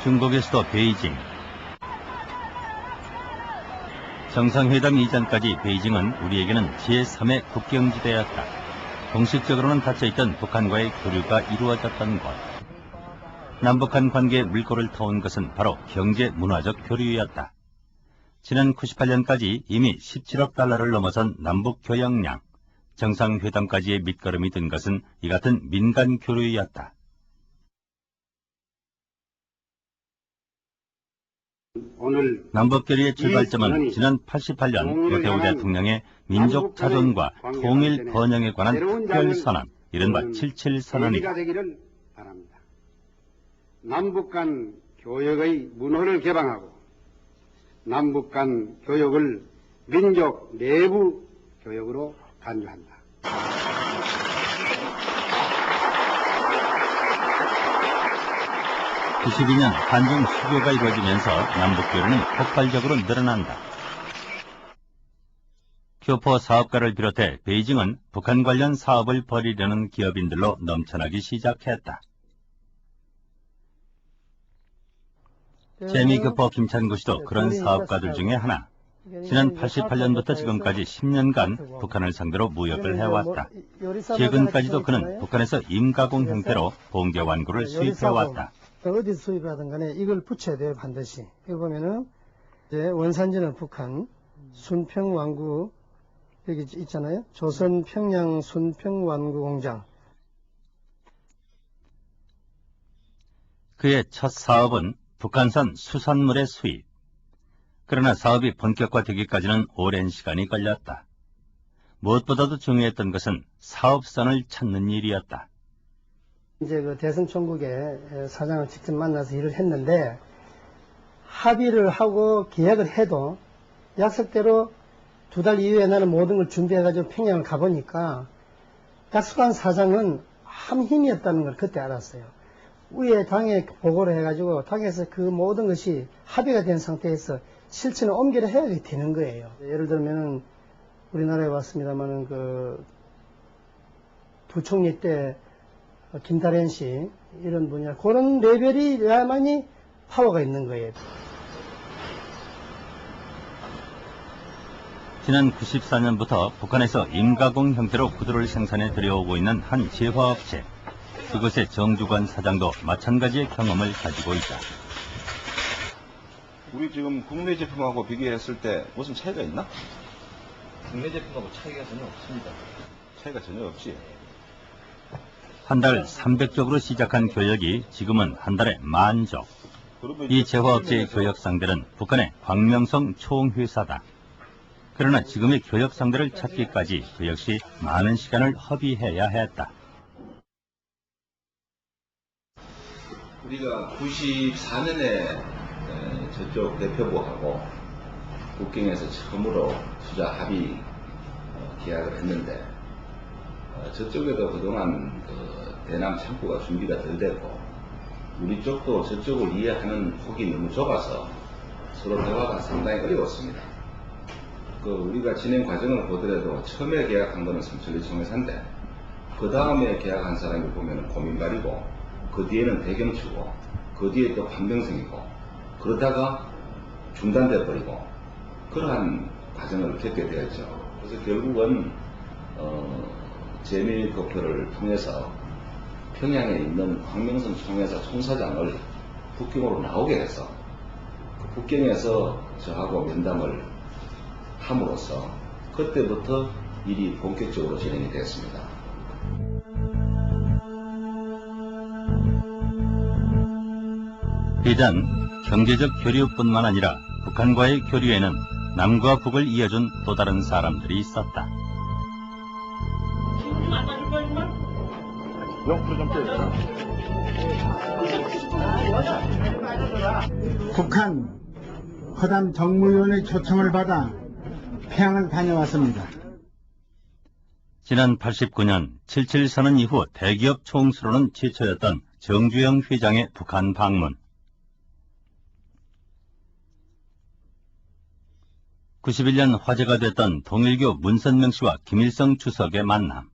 중국의 수도 베이징. 정상회담 이전까지 베이징은 우리에게는 제3의 국경지대였다. 공식적으로는 닫혀있던 북한과의 교류가 이루어졌던 곳. 남북한 관계의 물꼬를 터온 것은 바로 경제 문화적 교류였다. 지난 98년까지 이미 17억 달러를 넘어선 남북 교역량, 정상회담까지의 밑거름이 된 것은 이 같은 민간 교류였다. 오늘 남북교류의 출발점은 지난 88년 노태우 대통령의 민족 자존과 통일 번영에 관한 특별선언, 이른바 77선언이다. 되기를 바랍니다. 남북 간 교역의 문호를 개방하고 남북 간 교역을 민족 내부 교역으로 간주한다. 92년 한중 수교가 이루어지면서 남북교류는 폭발적으로 늘어난다. 교포 사업가를 비롯해 베이징은 북한 관련 사업을 벌이려는 기업인들로 넘쳐나기 시작했다. 재미교포 김찬구 씨도 그런 사업가들 중에 하나. 지난 88년부터 지금까지 10년간 북한을 상대로 무역을 해왔다. 최근까지도 그는 북한에서 임가공 형태로 봉제 완구를 수입해왔다. 어디 수입하든 간에 이걸 붙여야 돼요, 반드시. 여기 보면은, 이제 원산지는 북한, 순평완구, 여기 있잖아요. 조선 평양 순평완구 공장. 그의 첫 사업은 북한산 수산물의 수입. 그러나 사업이 본격화되기까지는 오랜 시간이 걸렸다. 무엇보다도 중요했던 것은 사업선을 찾는 일이었다. 이제 그 대성총국의 사장을 직접 만나서 일을 했는데, 합의를 하고 계약을 해도 약속대로 2달 이후에 나는 모든 걸 준비해가지고 평양을 가보니까 약속한 사장은 한 힘이었다는 걸 그때 알았어요. 위에 당에 보고를 해가지고 당에서 그 모든 것이 합의가 된 상태에서 실천을 옮기려 해야 되는 거예요. 예를 들면 우리나라에 왔습니다만은 그 부총리 때 김다련 씨 이런 분야 그런 레벨이야만이 파워가 있는 거예요. 지난 94년부터 북한에서 임가공 형태로 구두를 생산해 들여오고 있는 한 제화업체. 그곳의 정주관 사장도 마찬가지의 경험을 가지고 있다. 우리 지금 국내 제품하고 비교했을 때 무슨 차이가 있나? 국내 제품하고 차이가 전혀 없습니다. 차이가 전혀 없지. 한 달 300쪽으로 시작한 교역이 지금은 한 달에 10,000쪽. 이 제화업체의 교역 상대는 북한의 광명성 총회사다. 그러나 지금의 교역 상대를 찾기까지 그 역시 많은 시간을 허비해야 했다. 우리가 94년에 저쪽 대표부하고 국경에서 처음으로 투자 합의 계약을 했는데 저쪽에도 그동안 대남 창구가 준비가 덜 됐고 우리 쪽도 저쪽을 이해하는 폭이 너무 좁아서 서로 대화가 상당히 어려웠습니다. 우리가 진행 과정을 보더라도 처음에 계약한 거는 성철리 총회사인데 그 다음에 계약한 사람이 보면 고민발이고 그 뒤에는 대경추고 그 뒤에 또 판명성이고 그러다가 중단돼 버리고 그러한 과정을 겪게 되었죠. 그래서 결국은 재미교포를 통해서 평양에 있는 광명성 총회사 총사장을 북경으로 나오게 해서 그 북경에서 저하고 면담을 함으로써 그때부터 일이 본격적으로 진행이 됐습니다. 비단 경제적 교류뿐만 아니라 북한과의 교류에는 남과 북을 이어준 또 다른 사람들이 있었다. 북한 허담 정무위원의 초청을 받아 평양을 다녀왔습니다. 지난 89년 77선언 이후 대기업 총수로는 최초였던 정주영 회장의 북한 방문. 91년 화제가 됐던 통일교 문선명 씨와 김일성 주석의 만남.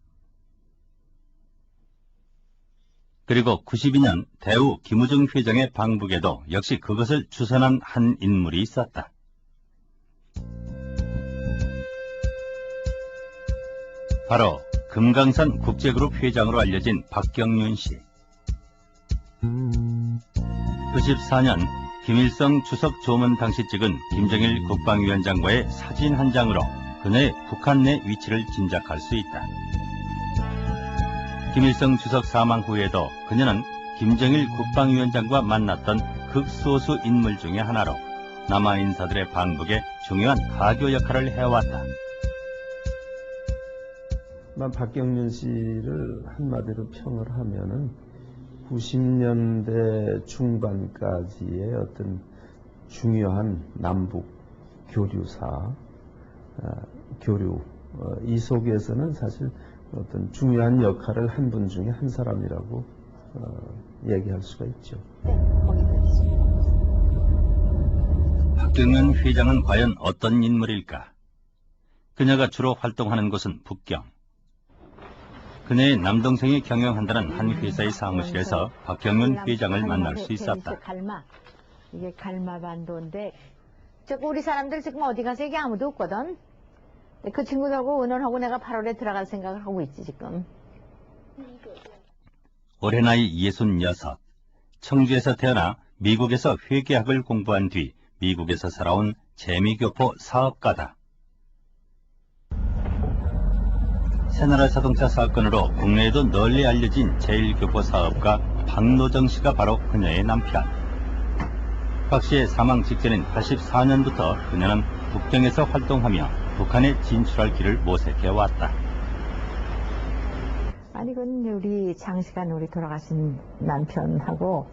그리고 92년 대우 김우중 회장의 방북에도 역시 그것을 주선한 한 인물이 있었다. 바로 금강산 국제그룹 회장으로 알려진 박경륜 씨. 94년 김일성 주석 조문 당시 찍은 김정일 국방위원장과의 사진 한 장으로 그녀의 북한 내 위치를 짐작할 수 있다. 김일성 주석 사망 후에도 그녀는 김정일 국방위원장과 만났던 극소수 인물 중의 하나로 남한 인사들의 방북에 중요한 가교 역할을 해왔다. 박경륜 씨를 한마디로 평을 하면은 90년대 중반까지의 어떤 중요한 남북 교류사, 교류, 이 속에서는 사실 어떤 중요한 역할을 한 분 중에 한 사람이라고 얘기할 수가 있죠. 박경륜 회장은 과연 어떤 인물일까? 그녀가 주로 활동하는 곳은 북경. 그녀의 남동생이 경영한다는 한 회사의 사무실에서 박경륜 회장을 만날 수 있었다. 이게 갈마반도인데 우리 사람들 지금 어디 가서 이게 아무도 없거든. 그 친구들하고 의논하고 내가 8월에 들어갈 생각을 하고 있지 지금. 올해 나이 66. 청주에서 태어나 미국에서 회계학을 공부한 뒤 미국에서 살아온 재미교포 사업가다. 새나라 자동차 사건으로 국내에도 널리 알려진 제1교포 사업가 박노정 씨가 바로 그녀의 남편. 박 씨의 사망 직전인 84년부터 그녀는 북경에서 활동하며 북한에 진출할 길을 모색해왔다. 아니 그건 우리 장시간 우리 돌아가신 남편하고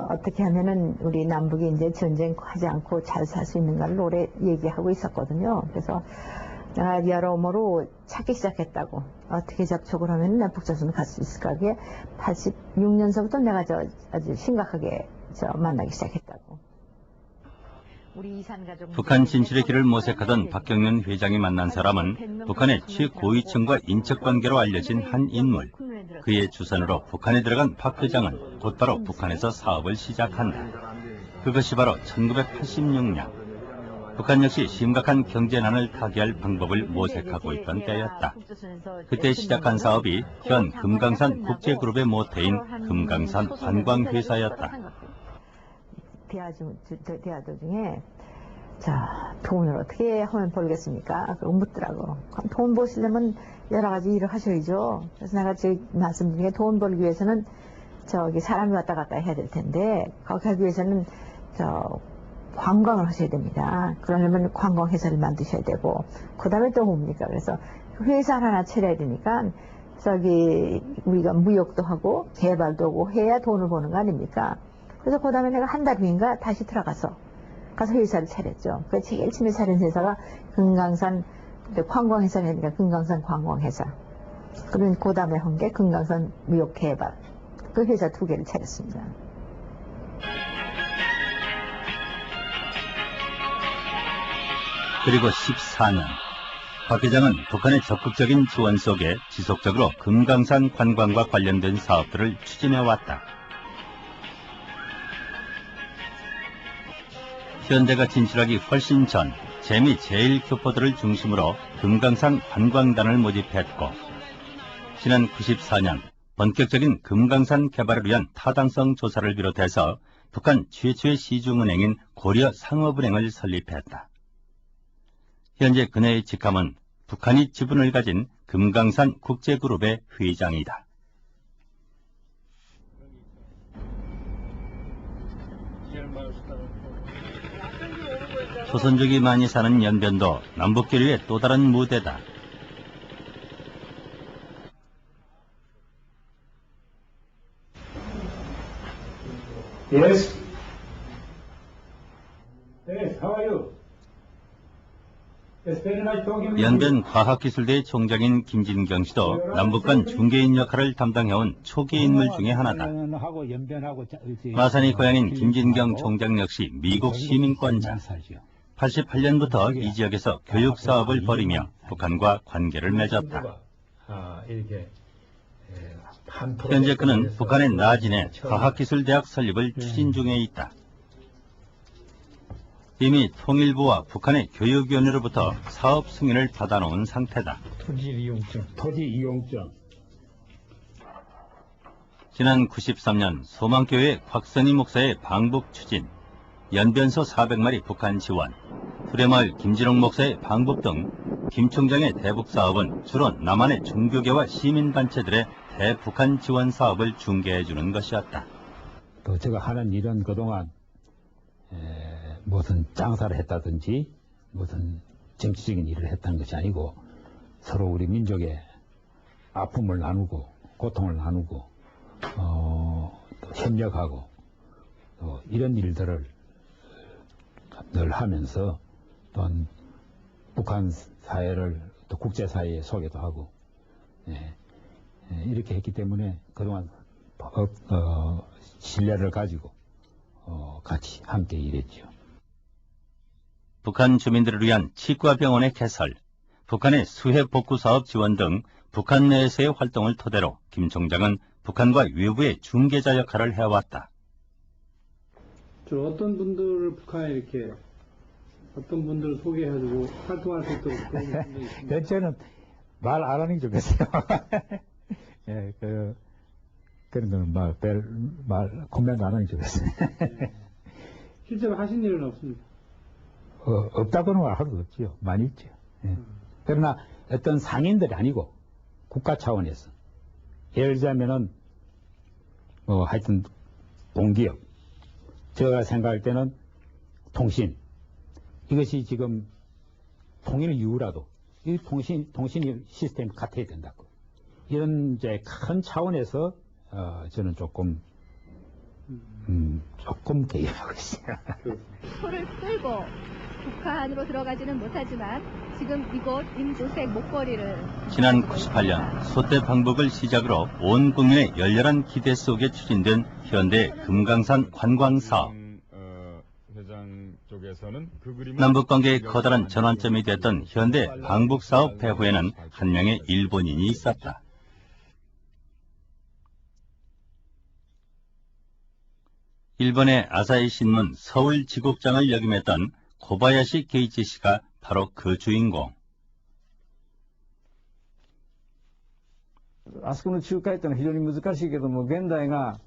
어떻게 하면은 우리 남북이 이제 전쟁하지 않고 잘 살 수 있는가를 오래 얘기하고 있었거든요. 그래서 내가 여러모로 찾기 시작했다고. 어떻게 접촉을 하면 남북전선을 갈 수 있을까? 그게 86년서부터 내가 아주 심각하게 만나기 시작했다고. 우리 이산가족 북한 진출의 길을 모색하던 박경륜 회장이 만난 사람은 북한의 최고위층과 인척관계로 알려진 한 인물. 그의 주선으로 북한에 들어간 박 회장은 곧바로 북한에서 사업을 시작한다. 그것이 바로 1986년. 북한 역시 심각한 경제난을 타개할 방법을 모색하고 있던 때였다. 그때 시작한 사업이 현 금강산 국제그룹의 모태인 금강산 관광회사였다. 대화 도중에 돈을 어떻게 하면 벌겠습니까? 그러고 묻더라고. 돈 버시려면 여러 가지 일을 하셔야죠. 그래서 내가 말씀드린 게 돈 벌기 위해서는 사람이 왔다 갔다 해야 될 텐데 거기 하기 위해서는 관광을 하셔야 됩니다. 그러려면 관광회사를 만드셔야 되고 그 다음에 또 뭡니까? 그래서 회사를 하나 차려야 되니까 우리가 무역도 하고 개발도 하고 해야 돈을 버는 거 아닙니까? 그래서 그 다음에 내가 한 달 후인가 다시 들어가서 회사를 차렸죠. 그 제일 처음에 차린 회사가 금강산 관광회사가 금강산 관광회사. 그러면 그 다음에 한 게 금강산 무역개발. 그 회사 2개를 차렸습니다. 그리고 14년, 박 회장은 북한의 적극적인 지원 속에 지속적으로 금강산 관광과 관련된 사업들을 추진해왔다. 현대가 진출하기 훨씬 전 재미 제1교포들을 중심으로 금강산 관광단을 모집했고, 지난 94년 본격적인 금강산 개발을 위한 타당성 조사를 비롯해서 북한 최초의 시중은행인 고려상업은행을 설립했다. 현재 그녀의 직함은 북한이 지분을 가진 금강산 국제그룹의 회장이다. 조선족이 많이 사는 연변도 남북교류의 또 다른 무대다. Yes. Yes, how are you? It's very nice talking with you. 연변 과학기술대의 총장인 김진경 씨도 남북 간 중개인 역할을 담당해온 초기 인물 중에 하나다. 마산이 고향인 김진경 총장 역시 미국 시민권자. 88년부터 이 지역에서 교육 사업을 벌이며 북한과 관계를 맺었다. 이렇게 현재 그는 북한의 나진의 과학기술대학 설립을 추진 중에 있다. 이미 통일부와 북한의 교육위원회로부터 사업 승인을 받아놓은 상태다. 토지 이용증. 지난 93년 소망교회 곽선희 목사의 방북 추진, 연변소 400마리 북한 지원, 수레마을 김진홍 목사의 방북 등 김 총장의 대북 사업은 주로 남한의 종교계와 시민단체들의 대북한 지원 사업을 중개해주는 것이었다. 또 제가 하는 일은 그동안 무슨 장사를 했다든지 무슨 정치적인 일을 했다는 것이 아니고 서로 우리 민족의 아픔을 나누고 고통을 나누고 또 협력하고 또 이런 일들을 늘 하면서 또한 북한 사회를 또 국제사회에 소개도 하고 이렇게 했기 때문에 그동안 신뢰를 가지고 같이 함께 일했죠. 북한 주민들을 위한 치과 병원의 개설, 북한의 수해 복구 사업 지원 등 북한 내에서의 활동을 토대로 김 총장은 북한과 외부의 중개자 역할을 해왔다. 주로 어떤 분들을 북한에 이렇게 어떤 분들을 소개해가지고 활동할 수 있도록 그런 분들이 있습니다. 저는 말 안 하는 게 좋겠어요. 예, 그런 거는 말 코멘트 안 하는 게 좋겠어요. 실제로 하신 일은 없습니까? 없다고는 할 수 없지요. 많이 있죠. 예. 그러나 어떤 상인들이 아니고 국가 차원에서 예를 들자면은 하여튼 공기업, 제가 생각할 때는 통신, 이것이 지금 통일 이후라도 이 통신 시스템이 같아야 된다고. 이런 이제 큰 차원에서 저는 조금 개입하고 있어요. 표를 끌고 북한으로 들어가지는 못하지만 지금 이곳 임조색 목걸이를 지난 98년 소대 방북을 시작으로 온 국민의 열렬한 기대 속에 추진된 현대 금강산 관광사업. 남북관계의 커다란 전환점이 됐던 현대 방북사업 배후에는 한 명의 일본인이 있었다. 일본의 아사히 신문 서울 지국장을 역임했던 고바야시 게이치 씨가 바로 그 주인공. あそこの仲介というのは非常に難しいけども、現代が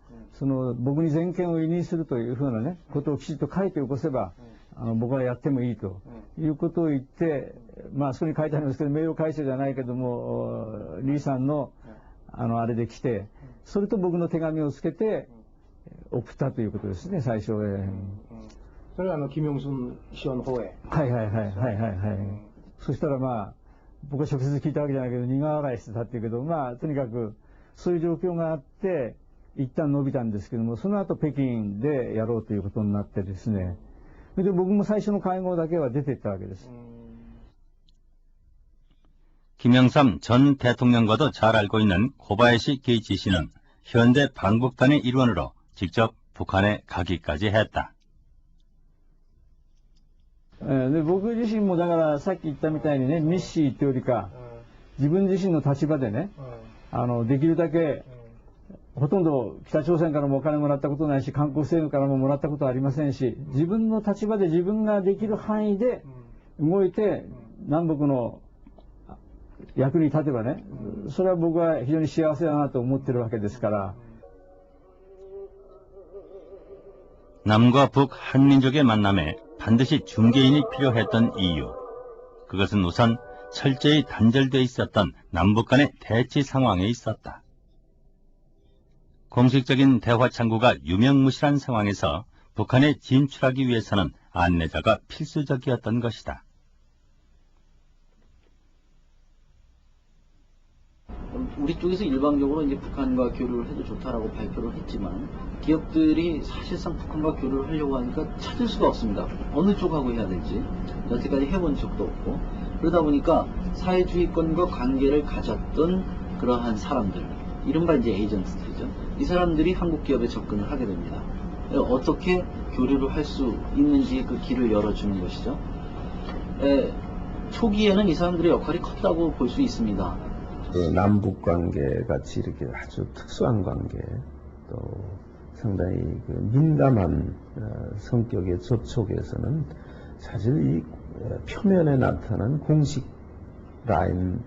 僕に全権を委任するというふうなね、ことをきちっと書いて起こせば、僕はやってもいいということを言って、まあそこに書いてありますけど、名誉回収じゃないけども、リーさんのあれで来て、それと僕の手紙をつけて送ったということですね、最初。それはキム・ヨンスン師匠の方へ。はいはいはいはいはいはい。そしたらまあ僕は直接聞いたわけじゃないけど苦笑いしてたっていうけど、まあとにかくそういう状況があって一旦伸びたんですけども、その後北京でやろうということになってですね、それで僕も最初の会合だけは出ていったわけです。 김영삼 전 대통령과도 잘 알고 있는 고바야시 게이치 씨는 현대 방북단의 일원으로 직접 북한에 가기까지 했다. で僕自身もだからさっき言ったみたいにね、ミッシーというよりか自分自身の立場でね、できるだけほとんど北朝鮮からもお金もらったことないし、韓国政府からももらったことはありませんし、自分の立場で自分ができる範囲で動いて南北の役に立てばね、それは僕は非常に幸せだなと思ってるわけですから。 남과 북 한민족의 만남에 반드시 중개인이 필요했던 이유. 그것은 우선 철저히 단절돼 있었던 남북 간의 대치 상황에 있었다. 공식적인 대화 창구가 유명무실한 상황에서 북한에 진출하기 위해서는 안내자가 필수적이었던 것이다. 우리 쪽에서 일방적으로 이제 북한과 교류를 해도 좋다라고 발표를 했지만 기업들이 사실상 북한과 교류를 하려고 하니까 찾을 수가 없습니다. 어느 쪽하고 해야 될지 여태까지 해본 적도 없고, 그러다 보니까 사회주의권과 관계를 가졌던 그러한 사람들, 이른바 이제 에이전트들이죠. 이 사람들이 한국 기업에 접근을 하게 됩니다. 어떻게 교류를 할 수 있는지 그 길을 열어주는 것이죠. 초기에는 이 사람들의 역할이 컸다고 볼 수 있습니다. 그 남북 관계 같이 이렇게 아주 특수한 관계, 또 상당히 그 민감한 성격의 접촉에서는 사실 이 표면에 나타난 공식 라인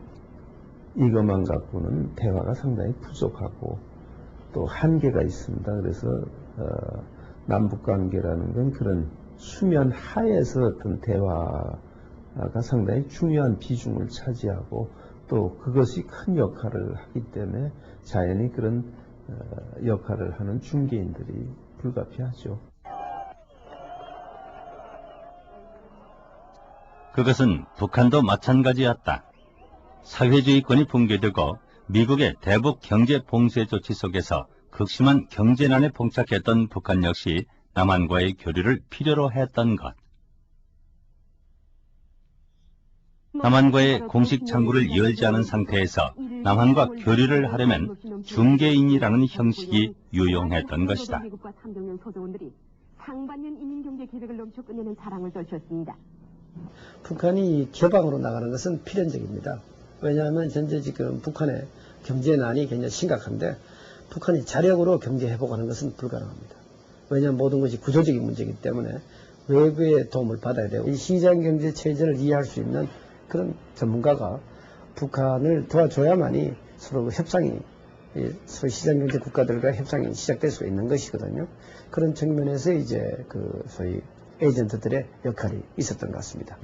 이것만 갖고는 대화가 상당히 부족하고 또 한계가 있습니다. 그래서 남북 관계라는 건 그런 수면 하에서 어떤 대화가 상당히 중요한 비중을 차지하고 또 그것이 큰 역할을 하기 때문에 자연히 그런 역할을 하는 중개인들이 불가피하죠. 그것은 북한도 마찬가지였다. 사회주의권이 붕괴되고 미국의 대북 경제 봉쇄 조치 속에서 극심한 경제난에 봉착했던 북한 역시 남한과의 교류를 필요로 했던 것. 남한과의 공식 창구를 열지 않은 상태에서 남한과 교류를 하려면 중개인이라는 형식이 유용했던 것이다. 상반년 이민경제 계획을 넘쳐 끝내는 자랑을 떨쳤습니다. 북한이 개방으로 나가는 것은 필연적입니다. 왜냐하면 현재 지금 북한의 경제난이 굉장히 심각한데 북한이 자력으로 경제 회복하는 것은 불가능합니다. 왜냐하면 모든 것이 구조적인 문제이기 때문에 외부의 도움을 받아야 되고 이 시장 경제 체제를 이해할 수 있는 그런 전문가가 북한을 도와줘야만이 서로 협상이 소위 시장 경제 국가들과 협상이 시작될 수 있는 것이거든요. 그런 측면에서 이제 그 소위 에이전트들의 역할이 있었던 것 같습니다.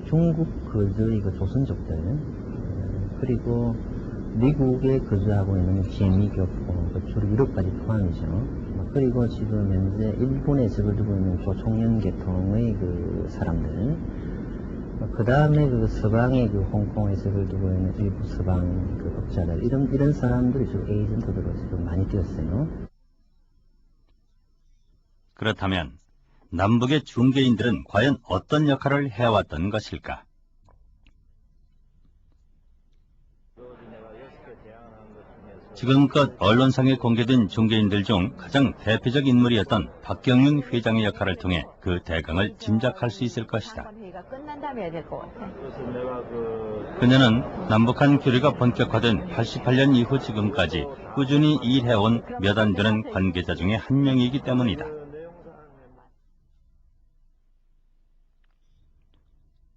중국 거주의 조선족들 그리고 미국에 거주하고 있는 재미교포, 주로 유럽까지 포함이죠. 그리고 지금 현재 일본에 적을 두고 있는 조총련 계통의 그 사람들, 그 다음에 그 서방의 그 홍콩에 적을 두고 있는 일부 서방 그 업자들, 이런 사람들이 주로 에이전트들로 지금 많이 뛰었어요. 그렇다면 남북의 중개인들은 과연 어떤 역할을 해왔던 것일까? 지금껏 언론상에 공개된 중개인들 중 가장 대표적 인물이었던 박경윤 회장의 역할을 통해 그 대강을 짐작할 수 있을 것이다. 그녀는 남북한 교류가 본격화된 88년 이후 지금까지 꾸준히 일해온 몇 안 되는 관계자 중에 한 명이기 때문이다.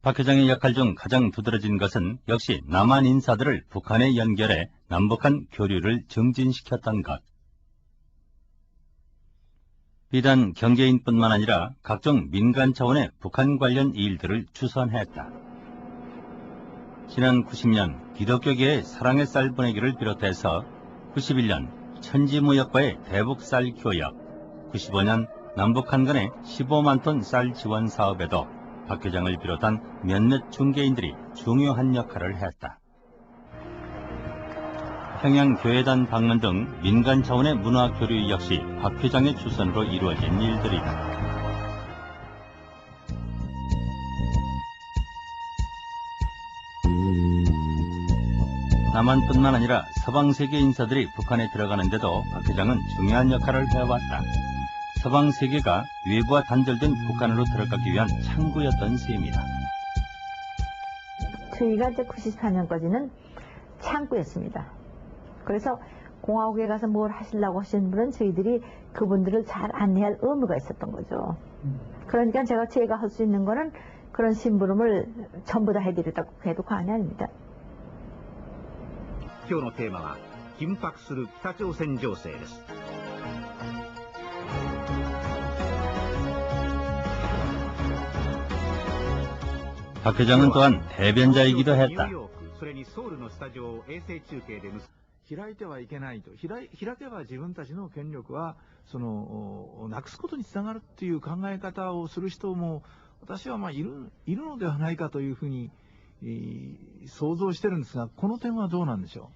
박 회장의 역할 중 가장 두드러진 것은 역시 남한 인사들을 북한에 연결해 남북한 교류를 증진시켰던 것. 비단 경제인뿐만 아니라 각종 민간 차원의 북한 관련 일들을 주선했다. 지난 90년 기독교계의 사랑의 쌀 보내기를 비롯해서 91년 천지무역과의 대북 쌀 교역, 95년 남북한 간의 15만 톤 쌀 지원 사업에도 박 회장을 비롯한 몇몇 중개인들이 중요한 역할을 했다. 평양교회단 방문 등 민간 차원의 문화 교류 역시 박 회장의 주선으로 이루어진 일들이다. 남한뿐만 아니라 서방세계 인사들이 북한에 들어가는데도 박 회장은 중요한 역할을 해왔다. 서방세계가 외부와 단절된 북한으로 들어가기 위한 창구였던 셈이다. 저희가 이제 94년까지는 창구였습니다. 그래서 공화국에 가서 뭘 하시려고 하시는 분은 저희들이 그분들을 잘 안내할 의무가 있었던 거죠. 그러니까 제가 할 수 있는 거는 그런 심부름을 전부 다 해드렸다고 해도 과언이 아닙니다. 今日のテーマは緊迫する北朝鮮情勢です。 박 회장은 또한 대변자이기도 했다. 開いてはいけないと。開けば自分たちの権力はなくすことにつながるっていう考え方をする人も私はいるのではないかというふうに想像してるんですが、この点はどうなんでしょう。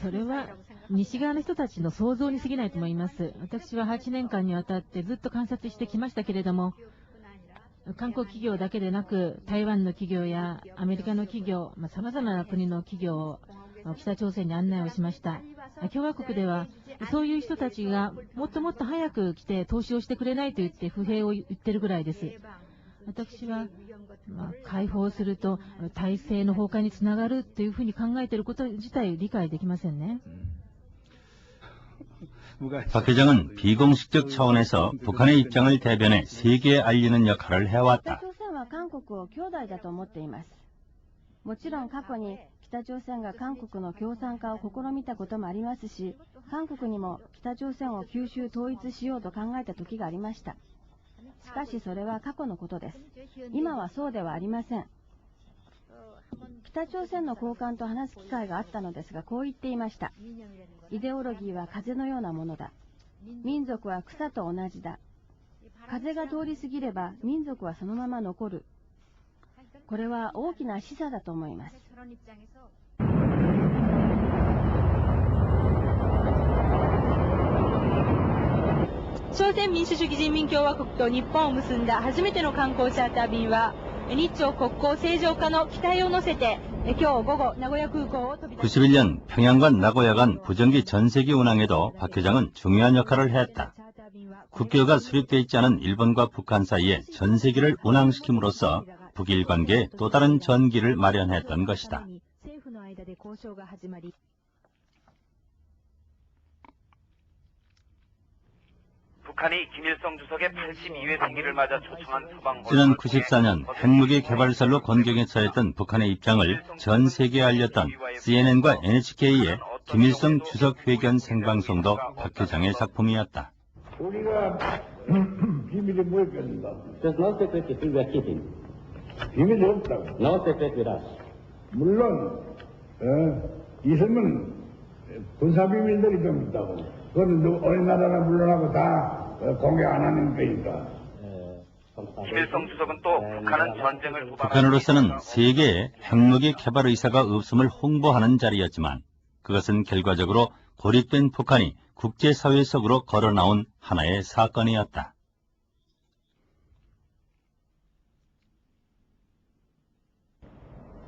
それは西側の人たちの想像に過ぎないと思います。私は8年間にわたってずっと観察してきましたけれども、韓国企業だけでなく台湾の企業やアメリカの企業、様々な国の企業を北朝鮮に案内をしました。共和国ではそういう人たちがもっともっと早く来て投資をしてくれないと言って不平を言ってるぐらいです。私は解放すると体制の崩壊につながるというふうに考えていること自体理解できませんね。 박 회장은 비공식적 차원에서 북한의 입장을 대변해 세계에 알리는 역할을 해왔다. 北朝鮮は韓国を兄弟だと思っています。もちろん過去に北朝鮮が韓国の共産化を試みたこともありますし、韓国にも北朝鮮を九州統一しようと考えた時がありました。しかしそれは過去のことです。今はそうではありません。北朝鮮の高官と話す機会があったのですが、こう言っていました。イデオロギーは風のようなものだ。民族は草と同じだ。風が通り過ぎれば民族はそのまま残る。これは大きな示唆だと思います。 朝鮮民主主義人民共和国と日本を結んだ初めての観光チャーター便は日朝国交正常化の期待を乗せて今日午後名古屋空港を飛び立ち 91년 평양과 나고야 간 부정기 전세기 운항에도 박 회장은 중요한 역할을 했다. 국교가 수립돼 있지 않은 일본과 북한 사이에 전세기를 운항시킴으로써 북일 관계에 또 다른 전기를 마련했던 것이다. 북한이 김일성 주석의 82회 생일을 맞아 초청한 서방 지난 94년 핵무기 개발설로 곤경에 처했던 북한의 입장을 전 세계에 알렸던 CNN과 NHK의 김일성 주석 회견 생방송도 박 회장의 작품이었다. 우리가 비밀이 뭐였겠는가? There's no secret we are keeping. 비밀이 없다고. No secret with us. 물론 있으면 군사 비밀들이 좀 있다고. 그건 어느 나라나 물러나고 다 공개 안 하는 거니까. 김일성 주석은 또 북한은 전쟁을 북한으로서는 세계에 핵무기 개발 의사가 없음을 홍보하는 자리였지만 그것은 결과적으로 고립된 북한이 국제사회 속으로 걸어나온 하나의 사건이었다.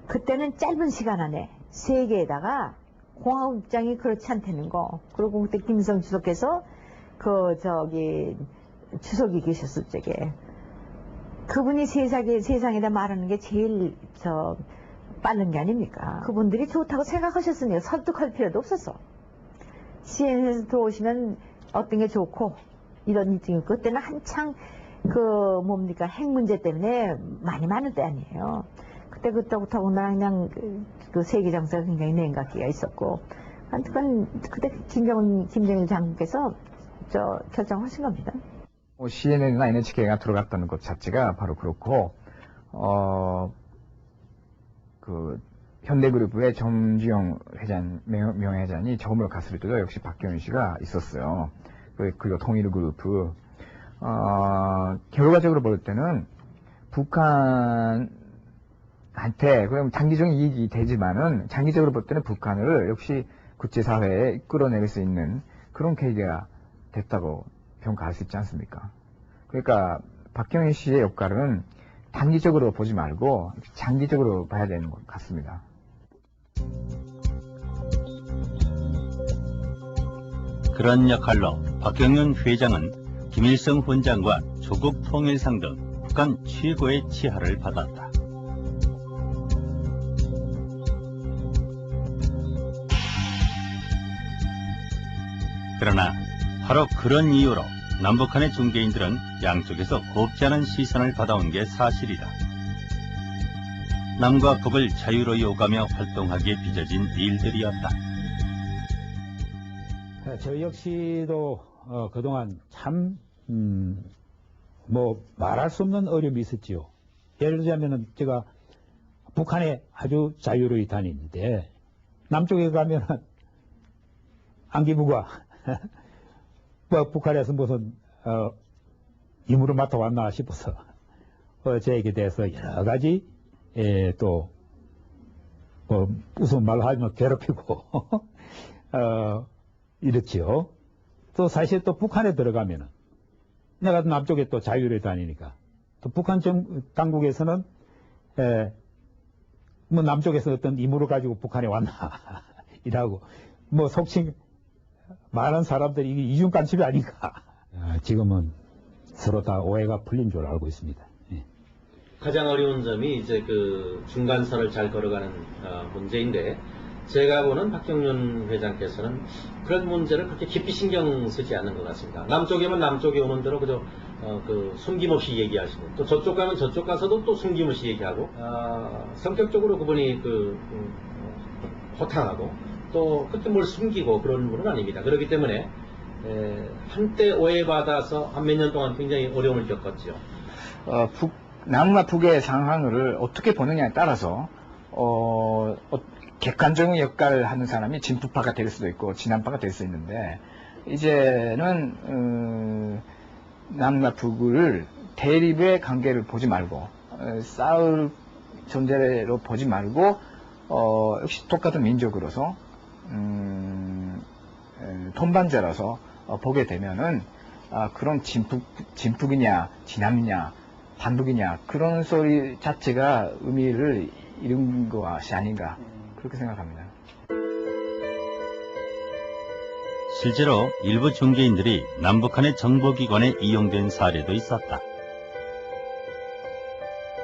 그때는 짧은 시간 안에 세계에다가 공화국 입장이 그렇지 않다는 거. 그리고 그때 김일성 주석께서 주석이 계셨을 적에 그분이 세상에다 말하는 게 제일 빠른 게 아닙니까? 그분들이 좋다고 생각하셨으니까 설득할 필요도 없었어. CNN에서 들어오시면 어떤 게 좋고 이런 일등이 그때는 한창 핵 문제 때문에 많이 많은 때 아니에요. 그때부터 오늘 그냥 세계 정세가 굉장히 냉각기가 있었고, 하여튼 그때 김정일 장군께서 결정하신 겁니다. CNN이나 NHK가 들어갔다는 것 자체가 바로 그렇고, 현대그룹의 정주영 회장, 명예회장이 처음으로 갔을 때도 역시 박경윤 씨가 있었어요. 그리고 통일그룹. 결과적으로 볼 때는 북한한테, 그럼 장기적인 이익이 되지만은, 장기적으로 볼 때는 북한을 역시 국제사회에 끌어내릴 수 있는 그런 계기가 됐다고 평가할 수 있지 않습니까? 그러니까 박경윤 씨의 역할은 단기적으로 보지 말고 장기적으로 봐야 되는 것 같습니다. 그런 역할로 박경윤 회장은 김일성 훈장과 조국 통일상 등 북한 최고의 치하를 받았다. 그러나 바로 그런 이유로 남북한의 중개인들은 양쪽에서 곱지 않은 시선을 받아온 게 사실이다. 남과 북을 자유로이 오가며 활동하기에 빚어진 일들이었다. 저 역시도 그동안 참 말할 수 없는 어려움이 있었지요. 예를 들자면은 제가 북한에 아주 자유로이 다니는데 남쪽에 가면은 안기부가 북한에서 무슨 임무를 맡아왔나 싶어서 저에게 대해서 여러 가지 또 무슨 말을 하면 괴롭히고 이렇지요. 또 사실 또 북한에 들어가면은 내가 남쪽에 또 자유로이 다니니까 또 북한 당국에서는 남쪽에서 어떤 임무를 가지고 북한에 왔나 이라고 속칭 많은 사람들이 이게 이중 간첩이 아닌가. 지금은 서로 다 오해가 풀린 줄 알고 있습니다. 예. 가장 어려운 점이 이제 그 중간선을 잘 걸어가는 문제인데, 제가 보는 박경륜 회장께서는 그런 문제를 그렇게 깊이 신경 쓰지 않는 것 같습니다. 남쪽이면 남쪽에 오는 대로 그저 그 숨김없이 얘기하시고, 또 저쪽 가면 저쪽 가서도 또 숨김없이 얘기하고, 성격적으로 그분이 호탕하고 또 그렇게 뭘 숨기고 그런 분은 아닙니다. 그렇기 때문에 한때 오해받아서 한 몇 년 동안 굉장히 어려움을 겪었죠. 남과 북의 상황을 어떻게 보느냐에 따라서 객관적인 역할을 하는 사람이 진북파가 될 수도 있고 진남파가 될 수 있는데, 이제는 남과 북을 대립의 관계를 보지 말고 싸울 존재로 보지 말고 역시 똑같은 민족으로서 동반자로서 보게 되면은 그런 진북이냐 진남이냐 반북이냐 그런 소리 자체가 의미를 잃은 것이 아닌가 그렇게 생각합니다. 실제로 일부 중개인들이 남북한의 정보기관에 이용된 사례도 있었다.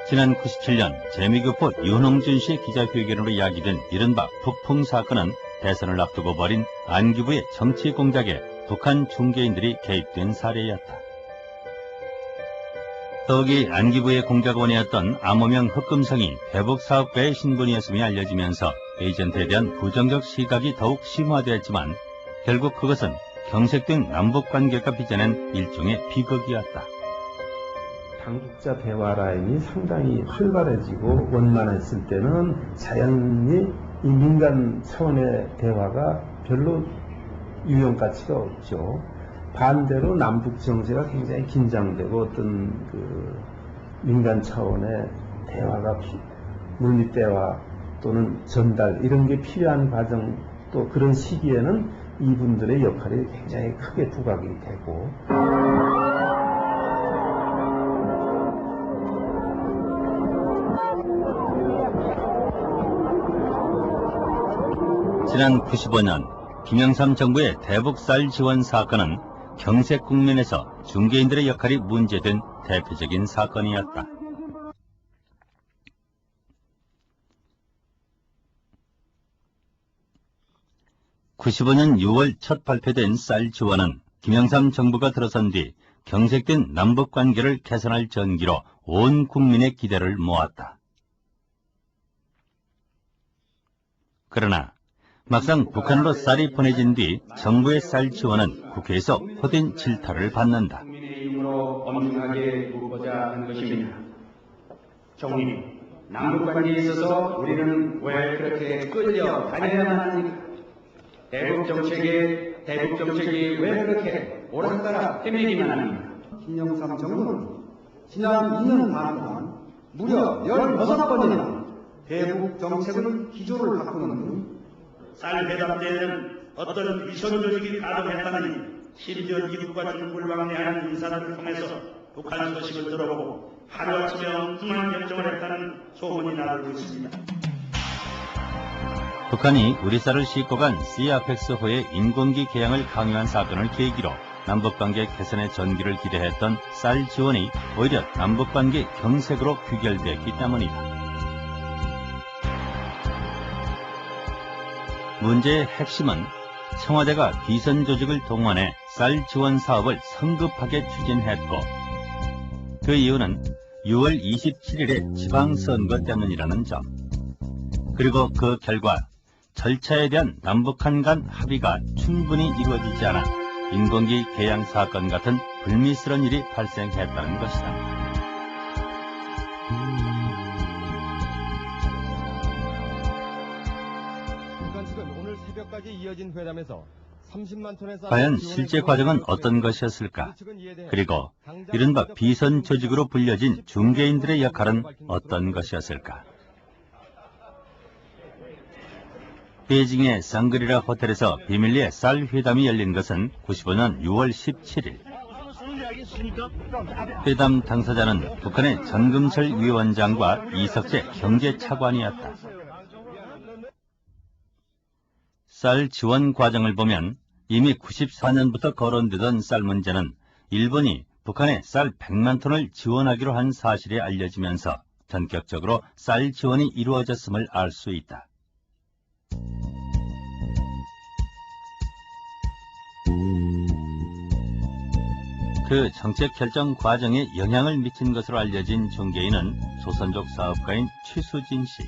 지난 97년 재미교포 윤홍준 씨의 기자회견으로 야기된 이른바 북풍 사건은 대선을 앞두고 벌인 안기부의 정치 공작에 북한 중개인들이 개입된 사례였다. 더욱이 안기부의 공작원이었던 암호명 흑금성이 대북사업가의 신분이었음이 알려지면서 에이전트에 대한 부정적 시각이 더욱 심화되었지만, 결국 그것은 경색된 남북관계가 빚어낸 일종의 비극이었다. 당국자 대화 라인이 상당히 활발해지고 원만했을 때는 자연히 이 민간 차원의 대화가 별로 유용가치가 없죠. 반대로 남북 정세가 굉장히 긴장되고 어떤 그 민간 차원의 대화가 물밑 대화 또는 전달 이런 게 필요한 과정, 또 그런 시기에는 이분들의 역할이 굉장히 크게 부각이 되고, 지난 95년 김영삼 정부의 대북 쌀 지원 사건은 경색 국면에서 중개인들의 역할이 문제된 대표적인 사건이었다. (95년 6월) 첫 발표된 쌀 지원은 김영삼 정부가 들어선 뒤 경색된 남북관계를 개선할 전기로 온 국민의 기대를 모았다. 그러나 막상 북한으로 쌀이 보내진 뒤 정부의 쌀 지원은 국회에서 호된 질타를 받는다. 국민의 힘으로 엄중하게 묻고자 하는 것입니다. 총리, 남북관계에 있어서 우리는 왜 그렇게 끌려다녀야만 합니까? 대북 정책이 왜 그렇게 오락가락 헤매기만 합니까? 김영삼 정부는 지난 2년 반 동안 무려 16번이나 대북 정책을 기조를 바꾸는 등 쌀 배달 때에는 어떤 위선 조직이 가동했다느니, 심지어 미국과 중국을 왕래하는 인사들을 통해서 북한 소식을 들어보고 하루아침에 엉뚱한 결정을 했다는 소문이 나돌고 있습니다. 북한이 우리 쌀을 싣고 간 CRPX호의 인공기 개양을 강요한 사건을 계기로 남북관계 개선의 전기를 기대했던 쌀 지원이 오히려 남북관계 경색으로 귀결됐기 때문이다. 문제의 핵심은 청와대가 비선 조직을 동원해 쌀 지원 사업을 성급하게 추진했고, 그 이유는 6월 27일의 지방선거 때문이라는 점, 그리고 그 결과 절차에 대한 남북한 간 합의가 충분히 이루어지지 않아 인공기 개양 사건 같은 불미스러운 일이 발생했다는 것이다. 과연 실제 과정은 어떤 것이었을까? 그리고 이른바 비선 조직으로 불려진 중개인들의 역할은 어떤 것이었을까? 베이징의 샹그리라 호텔에서 비밀리에 쌀 회담이 열린 것은 95년 6월 17일. 회담 당사자는 북한의 전금철 위원장과 이석재 경제차관이었다. 쌀 지원 과정을 보면 이미 94년부터 거론되던 쌀 문제는 일본이 북한에 쌀 100만 톤을 지원하기로 한 사실이 알려지면서 전격적으로 쌀 지원이 이루어졌음을 알 수 있다. 그 정책 결정 과정에 영향을 미친 것으로 알려진 중개인은 조선족 사업가인 최수진 씨.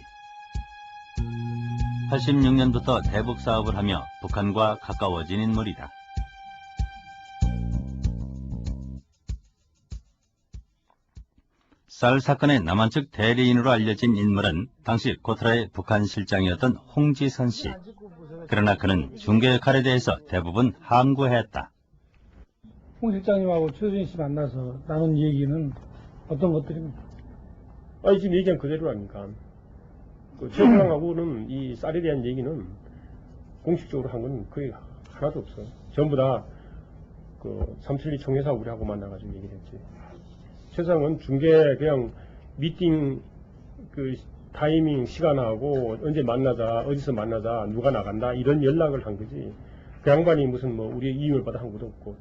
86년부터 대북 사업을 하며 북한과 가까워진 인물이다. 쌀 사건의 남한 측 대리인으로 알려진 인물은 당시 고트라의 북한 실장이었던 홍지선 씨. 그러나 그는 중개 역할에 대해서 대부분 항구했다. 홍 실장님하고 최수진 씨 만나서 나눈 얘기는 어떤 것들입니까? 아니, 지금 얘기한 그대로라니까. 그 최수랑하고는 이 쌀에 대한 얘기는 공식적으로 한 건 거의 하나도 없어요. 전부 다 그 삼천리 총회사 우리하고 만나가지고 얘기를 했지. 최수랑은 중계 그냥 미팅 그 타이밍 시간하고 언제 만나자, 어디서 만나자, 누가 나간다 이런 연락을 한 거지. 그 양반이 무슨 뭐 우리의 이임을 받아 한 것도 없고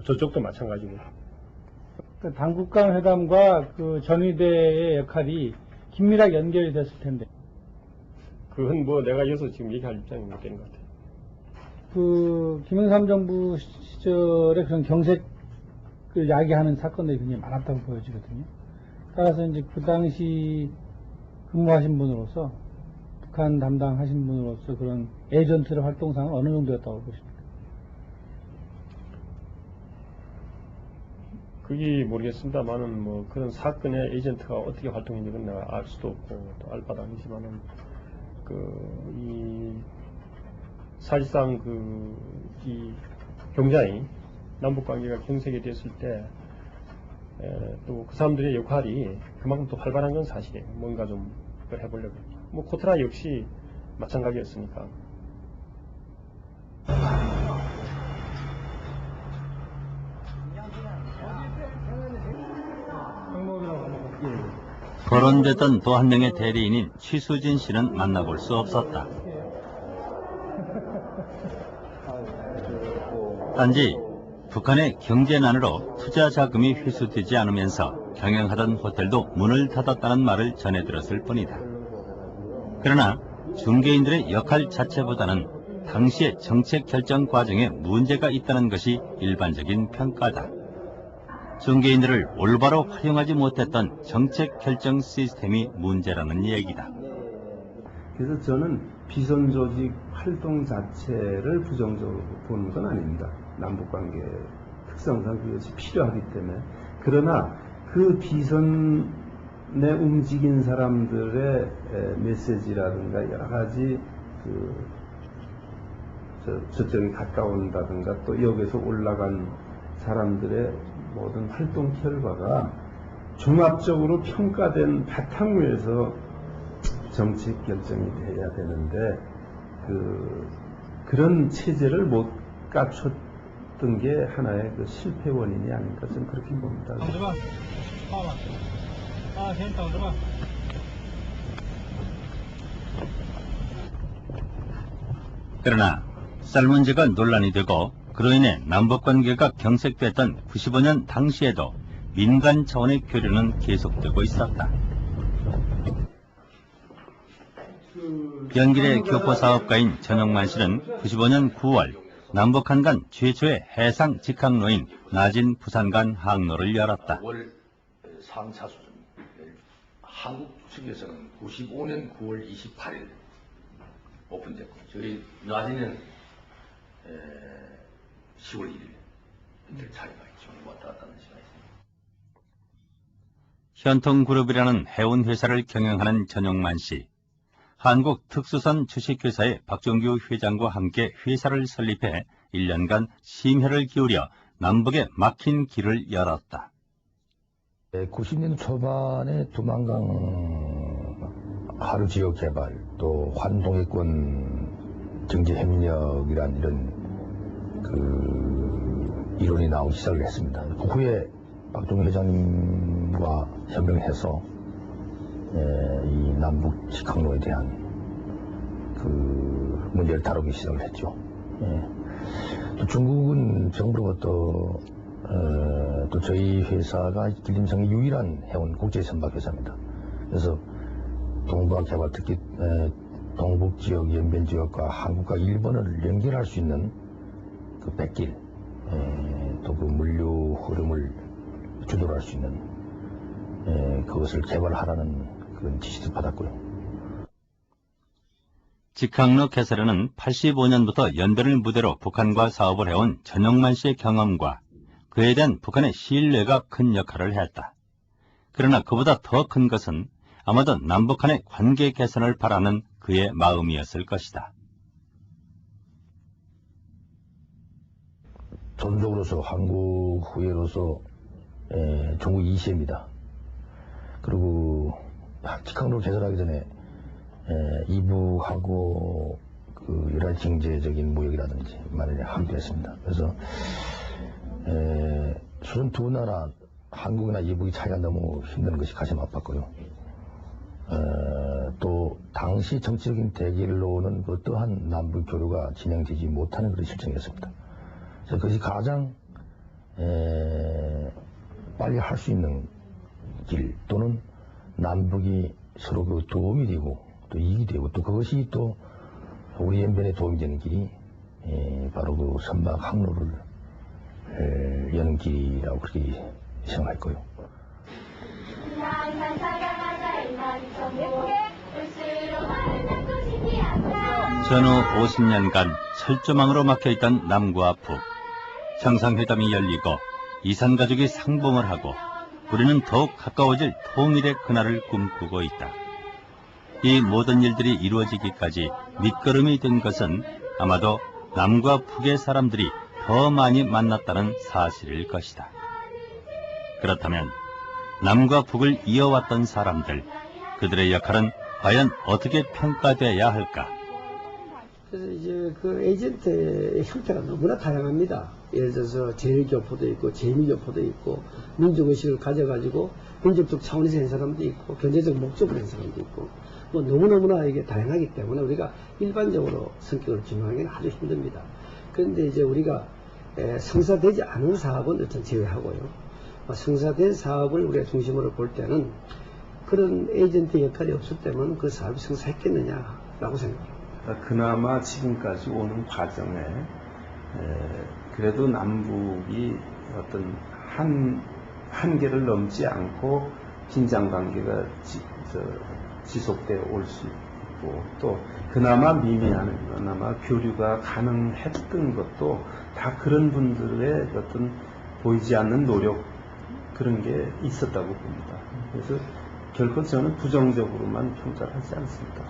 저쪽도 마찬가지고. 그 당국간 회담과 그 전위대의 역할이 긴밀하게 연결이 됐을 텐데. 그건 뭐 내가 여기서 지금 얘기할 입장이 못 되는 것 같아요. 그 김영삼 정부 시절에 그런 경색을 야기하는 사건들이 굉장히 많았다고 보여지거든요. 따라서 이제 그 당시 근무하신 분으로서 북한 담당하신 분으로서 그런 에이전트의 활동상은 어느 정도였다고 보십니까? 그게 모르겠습니다만은 뭐 그런 사건의 에이전트가 어떻게 활동했는지 내가 알 수도 없고 또 알 바도 아니지만은 이 사실상 이 경자이 남북 관계가 경색이 됐을 때 또 그 사람들의 역할이 그만큼 또 활발한 건 사실이에요. 뭔가 좀 해보려고. 뭐 코트라 역시 마찬가지였으니까. 거론됐던 또 한 명의 대리인인 최수진 씨는 만나볼 수 없었다. 단지 북한의 경제난으로 투자 자금이 회수되지 않으면서 경영하던 호텔도 문을 닫았다는 말을 전해 들었을 뿐이다. 그러나 중개인들의 역할 자체보다는 당시의 정책 결정 과정에 문제가 있다는 것이 일반적인 평가다. 중개인들을 올바로 활용하지 못했던 정책 결정 시스템이 문제라는 얘기다. 그래서 저는 비선 조직 활동 자체를 부정적으로 보는 건 아닙니다. 남북관계 특성상 그것이 필요하기 때문에. 그러나 그 비선에 움직인 사람들의 메시지라든가 여러 가지 저쪽에 가까운다든가 또 여기서 올라간 사람들의 모든 활동 결과가 종합적으로 평가된 바탕 위에서 정책 결정이 돼야 되는데 그런 체제를 못 갖췄던 게 하나의 그 실패 원인이 아닌가 저는 그렇게 봅니다. 그러나 쌀 문제가 논란이 되고 그로 인해 남북관계가 경색됐던 95년 당시에도 민간 차원의 교류는 계속되고 있었다. 연길의 교포사업가인 전용만 씨는 95년 9월 남북한 간 최초의 해상 직항로인 나진 부산 간 항로를 열었다. 9월 상차 수준, 한국 측에서는 95년 9월 28일 오픈됐고 저희 나진은 10월 1일 이틀 차이가 있죠. 왔다 갔다 하는 시간이 있습니다. 현통그룹이라는 해운회사를 경영하는 전용만 씨. 한국특수선 주식회사의 박종규 회장과 함께 회사를 설립해 1년간 심혈을 기울여 남북에 막힌 길을 열었다. 90년 초반에 두만강 하류 지역 개발, 또 환동해권 정제 협력이란 이런 이론이 나오기 시작을 했습니다. 그 후에 박종규 회장님과 협력해서 이 남북 직항로에 대한 문제를 다루기 시작을 했죠. 또 중국은 정부로부터 또 저희 회사가 길림성의 유일한 해운 국제 선박 회사입니다. 그래서 동북아개발 특히 동북지역 연변지역과 한국과 일본을 연결할 수 있는 그 백길, 또 그 물류 흐름을 주도할 수 있는 그것을 개발하라는 그런 지시도 받았고요. 직항로 개설에는 85년부터 연변을 무대로 북한과 사업을 해온 전영만 씨의 경험과 그에 대한 북한의 신뢰가 큰 역할을 했다. 그러나 그보다 더 큰 것은 아마도 남북한의 관계 개선을 바라는 그의 마음이었을 것이다. 전적으로서 한국 후예로서 중국 2세입니다. 그리고 직항로 개설하기 전에 이북하고 그 여러 가지 경제적인 무역이라든지 많이 함께했습니다. 그래서 수준 두 나라 한국이나 이북이 차이가 너무 힘든 것이 가슴 아팠고요. 또 당시 정치적인 대결로는 그 어떠한 남북 교류가 진행되지 못하는 그런 실정이었습니다. 그래서 그것이 가장 빨리 할 수 있는 길 또는 남북이 서로 그 도움이 되고 또 이익이 되고 또 그것이 또 우리 연변에 도움이 되는 길이 바로 그 선박 항로를 여는 길이라고 그렇게 생각했고요. 전후 50년간 철조망으로 막혀있던 남과 북, 정상회담이 열리고 이산가족이 상봉을 하고 우리는 더욱 가까워질 통일의 그날을 꿈꾸고 있다. 이 모든 일들이 이루어지기까지 밑거름이 된 것은 아마도 남과 북의 사람들이 더 많이 만났다는 사실일 것이다. 그렇다면 남과 북을 이어왔던 사람들, 그들의 역할은 과연 어떻게 평가돼야 할까? 그래서 이제 그 에이전트의 형태가 너무나 다양합니다. 예를 들어서 제일교포도 있고 재미교포도 있고 민족의식을 가져가지고 민족적 차원에서 한 사람도 있고 경제적 목적으로 한 사람도 있고 뭐 너무너무나 이게 다양하기 때문에 우리가 일반적으로 성격을 규명하기는 아주 힘듭니다. 그런데 이제 우리가 성사되지 않은 사업은 일단 제외하고요. 성사된 사업을 우리가 중심으로 볼 때는 그런 에이전트 역할이 없을 때면 그 사업이 성사했겠느냐라고 생각합니다. 그나마 지금까지 오는 과정에 그래도 남북이 어떤 한계를 넘지 않고 긴장관계가 지속되어 올 수 있고 또 그나마 미미한 그나마 교류가 가능했던 것도 다 그런 분들의 어떤 보이지 않는 노력 그런 게 있었다고 봅니다. 그래서 결코 저는 부정적으로만 평가를 하지 않습니다.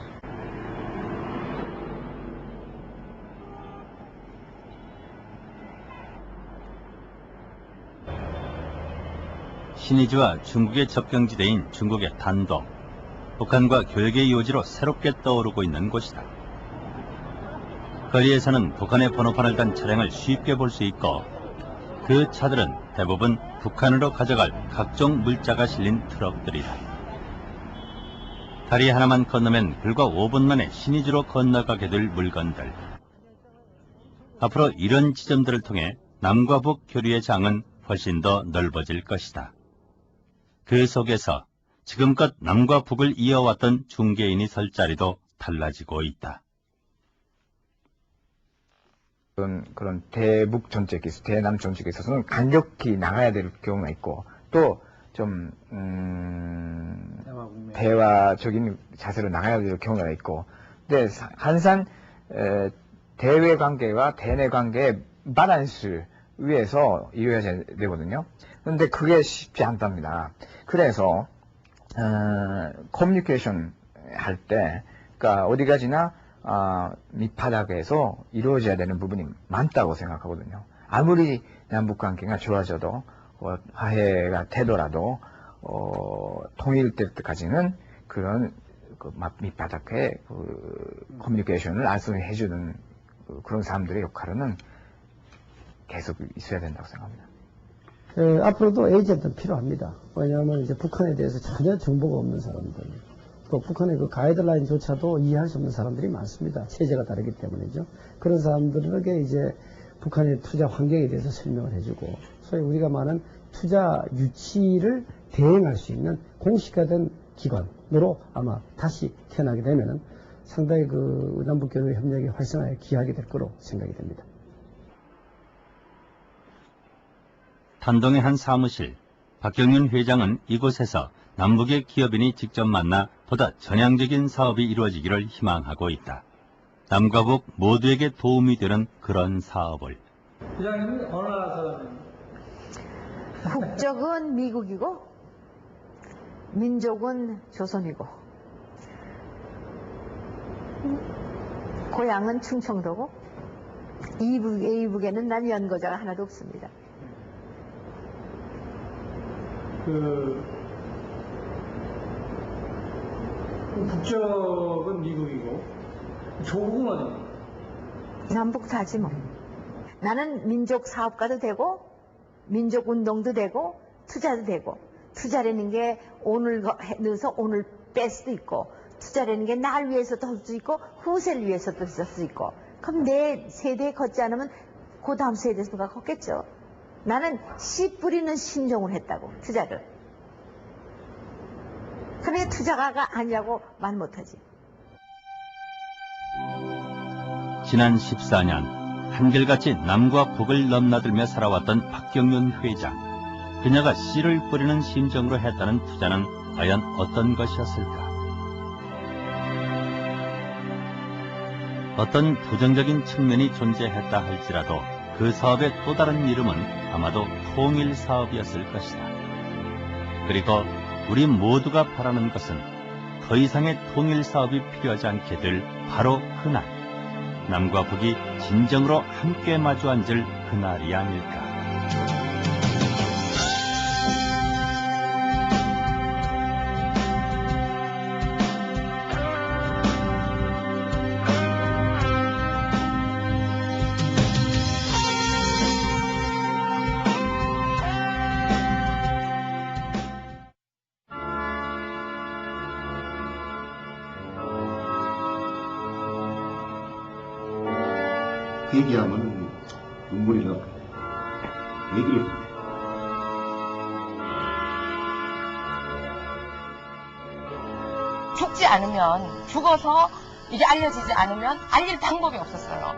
신의주와 중국의 접경지대인 중국의 단도, 북한과 교역의 요지로 새롭게 떠오르고 있는 곳이다. 거리에서는 북한의 번호판을 단 차량을 쉽게 볼 수 있고 그 차들은 대부분 북한으로 가져갈 각종 물자가 실린 트럭들이다. 다리 하나만 건너면 불과 5분 만에 신의주로 건너가게 될 물건들. 앞으로 이런 지점들을 통해 남과 북 교류의 장은 훨씬 더 넓어질 것이다. 그 속에서 지금껏 남과 북을 이어왔던 중개인이 설 자리도 달라지고 있다. 그런 대북 정책에 있어서, 대남 정책에 있어서는 강력히 나가야 될 경우가 있고, 또 좀, 대화적인 자세로 나가야 될 경우가 있고, 근데 항상, 대외 관계와 대내 관계의 밸런스 위에서 이루어져야 되거든요. 근데 그게 쉽지 않답니다. 그래서, 커뮤니케이션 할 때, 그러니까 어디 가지나, 밑바닥에서 이루어져야 되는 부분이 많다고 생각하거든요. 아무리 남북 관계가 좋아져도, 화해가 되더라도, 통일 때까지는 그런, 밑바닥에, 커뮤니케이션을 알선해주는 그런 사람들의 역할은 계속 있어야 된다고 생각합니다. 앞으로도 에이전트는 필요합니다. 왜냐하면 이제 북한에 대해서 전혀 정보가 없는 사람들, 또 북한의 그 가이드라인조차도 이해할 수 없는 사람들이 많습니다. 체제가 다르기 때문이죠. 그런 사람들에게 이제 북한의 투자 환경에 대해서 설명을 해주고, 소위 우리가 말하는 투자 유치를 대행할 수 있는 공식화된 기관, 으로 아마 다시 태어나게 되면은 상당히 그 남북교류 협력의 활성화에 기여하게 될 거로 생각이 됩니다. 단동의 한 사무실, 박경윤 회장은 이곳에서 남북의 기업인이 직접 만나 보다 전향적인 사업이 이루어지기를 희망하고 있다. 남과 북 모두에게 도움이 되는 그런 사업을. 회장님은 어느 나라 사람이에요? 국적은 미국이고 민족은 조선이고 고향은 충청도고 이북에는 난 연고자가 하나도 없습니다. 국적은 미국이고 조국은 어디입니까? 남북 다지 뭐. 나는 민족 사업가도 되고 민족 운동도 되고 투자도 되고 투자라는 게 오늘 넣어서 오늘 뺄 수도 있고 투자라는 게 날 위해서도 할 수 있고 후세를 위해서도 할 수 있고 그럼 내 세대에 걷지 않으면 그 다음 세대에서 누가 걷겠죠. 나는 씨 뿌리는 심정을 했다고 투자를. 그러니까 투자가가 아니라고 말 못하지. 지난 14년 한결같이 남과 북을 넘나들며 살아왔던 박경윤 회장. 그녀가 씨를 뿌리는 심정으로 했다는 투자는 과연 어떤 것이었을까? 어떤 부정적인 측면이 존재했다 할지라도 그 사업의 또 다른 이름은 아마도 통일사업이었을 것이다. 그리고 우리 모두가 바라는 것은 더 이상의 통일사업이 필요하지 않게 될 바로 그날, 남과 북이 진정으로 함께 마주 앉을 그날이 아닐까. 얘기하면 눈물이 나. 얘기를. 죽지 않으면, 죽어서 이게 알려지지 않으면 알릴 방법이 없었어요.